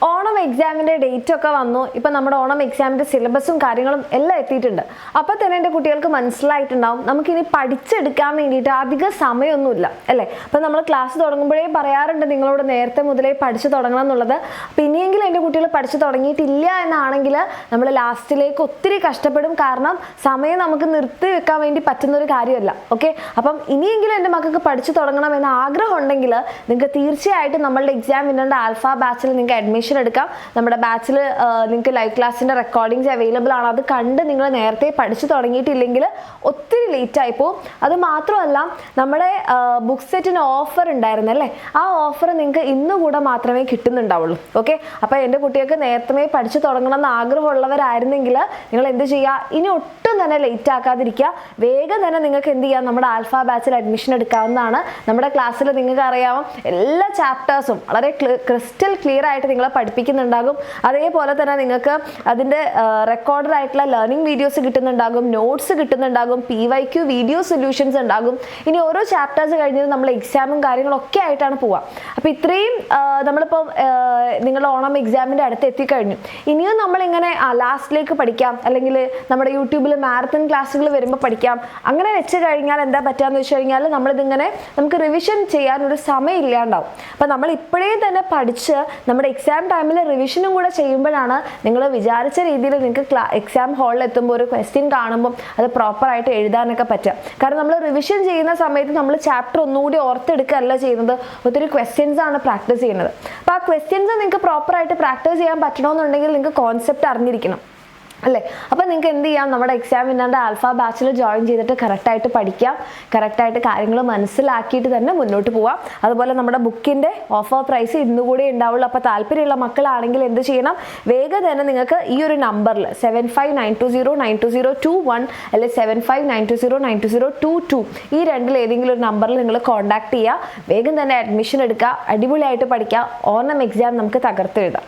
ഓണം എക്സാമിൻ്റെ ഡേറ്റ് ഒക്കെ വന്നു. ഇപ്പം നമ്മുടെ ഓണം എക്സാമിൻ്റെ സിലബസും കാര്യങ്ങളും എല്ലാം എത്തിയിട്ടുണ്ട്. അപ്പോൾ തന്നെ എൻ്റെ കുട്ടികൾക്ക് മനസ്സിലായിട്ടുണ്ടാവും നമുക്കിനി പഠിച്ചെടുക്കാൻ വേണ്ടിയിട്ട് അധികം സമയമൊന്നുമില്ല അല്ലേ. അപ്പം നമ്മൾ ക്ലാസ് തുടങ്ങുമ്പോഴേ പറയാറുണ്ട് നിങ്ങളോട് നേരത്തെ മുതലേ പഠിച്ചു തുടങ്ങണം എന്നുള്ളത്. അപ്പം ഇനിയെങ്കിലും എൻ്റെ കുട്ടികൾ പഠിച്ചു തുടങ്ങിയിട്ടില്ല എന്നാണെങ്കിൽ നമ്മൾ ലാസ്റ്റിലേക്ക് ഒത്തിരി കഷ്ടപ്പെടും. കാരണം സമയം നമുക്ക് നിർത്തി വെക്കാൻ വേണ്ടി പറ്റുന്ന ഒരു കാര്യമല്ല. ഓക്കെ, അപ്പം ഇനിയെങ്കിലും എൻ്റെ മക്കൾക്ക് പഠിച്ചു തുടങ്ങണം എന്ന ആഗ്രഹം ഉണ്ടെങ്കിൽ നിങ്ങൾക്ക് തീർച്ചയായിട്ടും നമ്മളുടെ എക്സാം വിന്നറിൻ്റെ ആൽഫ ബാച്ചിൽ നിങ്ങൾക്ക് അഡ്മിഷൻ എടുക്കാം. നമ്മുടെ ബാച്ചിൽ നിങ്ങൾക്ക് ലൈവ് ക്ലാസ്സിൻ്റെ റെക്കോർഡിങ്സ് അവൈലബിൾ ആണ്. അത് കണ്ട് നിങ്ങൾ നേരത്തെ പഠിച്ചു തുടങ്ങിയിട്ടില്ലെങ്കിൽ ഒത്തിരി ലേറ്റ് ആയി പോകും. അത് മാത്രമല്ല നമ്മുടെ ബുക്ക് സെറ്റിന് ഓഫർ ഉണ്ടായിരുന്നു അല്ലേ, ആ ഓഫർ നിങ്ങൾക്ക് ഇന്നുകൂടെ മാത്രമേ കിട്ടുന്നുണ്ടാവുള്ളൂ. ഓക്കെ, അപ്പോൾ എൻ്റെ കുട്ടികൾക്ക് നേരത്തെ പഠിച്ചു തുടങ്ങണം എന്ന് ആഗ്രഹമുള്ളവരായിരുന്നെങ്കിൽ നിങ്ങൾ എന്ത് ചെയ്യുക, ഇനി ഒട്ടും തന്നെ ലേറ്റ് ആക്കാതിരിക്കുക. വേഗം തന്നെ നിങ്ങൾക്ക് എന്ത് ചെയ്യാം, നമ്മുടെ ആൽഫ ബാച്ചിൽ അഡ്മിഷൻ എടുക്കാവുന്നതാണ്. നമ്മുടെ ക്ലാസ്സിൽ നിങ്ങൾക്ക് അറിയാവും എല്ലാ ചാപ്റ്റേഴ്സും വളരെ ക്രിസ്റ്റൽ ക്ലിയർ ആയിട്ട് നിങ്ങളെ പഠിപ്പിക്കുന്നുണ്ടാകും. അതേപോലെ തന്നെ നിങ്ങൾക്ക് അതിൻ്റെ റെക്കോർഡഡ് ആയിട്ടുള്ള ലേണിംഗ് വീഡിയോസ് കിട്ടുന്നുണ്ടാകും, നോട്ട്സ് കിട്ടുന്നുണ്ടാകും, PYQ വീഡിയോ സൊല്യൂഷൻസ് ഉണ്ടാകും. ഇനി ഓരോ ചാപ്റ്റേഴ്സ് കഴിഞ്ഞത് നമ്മൾ എക്സാമും കാര്യങ്ങളൊക്കെ ആയിട്ടാണ് പോവുക. അപ്പോൾ ഇത്രയും നമ്മളിപ്പോൾ നിങ്ങളുടെ ഓണം എക്സാമിൻ്റെ അടുത്ത് എത്തിക്കഴിഞ്ഞു. ഇനിയും നമ്മളിങ്ങനെ ലാസ്റ്റിലേക്ക് പഠിക്കാം, അല്ലെങ്കിൽ നമ്മുടെ യൂട്യൂബിൽ മാരത്തൺ ക്ലാസ്സുകൾ വരുമ്പോൾ പഠിക്കാം. അങ്ങനെ വെച്ച് കഴിഞ്ഞാൽ എന്താ പറ്റുകയെന്ന് വെച്ച് കഴിഞ്ഞാൽ നമ്മളിതിങ്ങനെ നമുക്ക് റിവിഷൻ ചെയ്യാനൊരു സമയം ഇല്ലാണ്ടാവും. അപ്പോൾ നമ്മൾ ഇപ്പോഴേ തന്നെ പഠിച്ച് നമ്മുടെ എക്സാം ടൈമിൽ റിവിഷനും കൂടെ ചെയ്യുമ്പോഴാണ് നിങ്ങൾ വിചാരിച്ച രീതിയിൽ നിങ്ങൾക്ക് എക്സാം ഹാളിൽ എത്തുമ്പോൾ ഒരു ക്വസ്റ്റ്യൻ കാണുമ്പോൾ അത് പ്രോപ്പറായിട്ട് എഴുതാനൊക്കെ പറ്റുക. കാരണം നമ്മൾ റിവിഷൻ ചെയ്യുന്ന സമയത്ത് നമ്മൾ ചാപ്റ്റർ ഒന്നുകൂടി ഓർത്തെടുക്കുകയല്ല ചെയ്യുന്നത്, ഒത്തിരി ക്വസ്റ്റ്യൻസ് ആണ് പ്രാക്ടീസ് ചെയ്യുന്നത്. അപ്പോൾ ആ ക്വസ്റ്റ്യൻസ് നിങ്ങൾക്ക് പ്രോപ്പറായിട്ട് പ്രാക്ടീസ് ചെയ്യാൻ പറ്റണമെന്നുണ്ടെങ്കിൽ നിങ്ങൾക്ക് കോൺസെപ്റ്റ് അറിഞ്ഞിരിക്കണം അല്ലേ. അപ്പോൾ നിങ്ങൾക്ക് എന്ത് ചെയ്യാം, നമ്മുടെ എക്സാം വിന്നറിൻ്റെ ആൽഫ ബാച്ചിൽ ജോയിൻ ചെയ്തിട്ട് കറക്റ്റായിട്ട് പഠിക്കാം, കറക്റ്റായിട്ട് കാര്യങ്ങൾ മനസ്സിലാക്കിയിട്ട് തന്നെ മുന്നോട്ട് പോവാം. അതുപോലെ നമ്മുടെ ബുക്കിൻ്റെ ഓഫർ പ്രൈസ് ഇന്നുകൂടി ഉണ്ടാവുള്ളൂ. അപ്പോൾ താല്പര്യമുള്ള മക്കളാണെങ്കിൽ എന്ത് ചെയ്യണം, വേഗം തന്നെ നിങ്ങൾക്ക് ഈ ഒരു നമ്പറിൽ 7592092021 അല്ലെങ്കിൽ 7592092022 ഈ രണ്ടിൽ ഏതെങ്കിലും ഒരു നമ്പറിൽ നിങ്ങൾ കോൺടാക്ട് ചെയ്യുക. വേഗം തന്നെ അഡ്മിഷൻ എടുക്കുക, അടിപൊളിയായിട്ട് പഠിക്കുക. ഓണം എക്സാം നമുക്ക് തകർത്തെഴുതാം.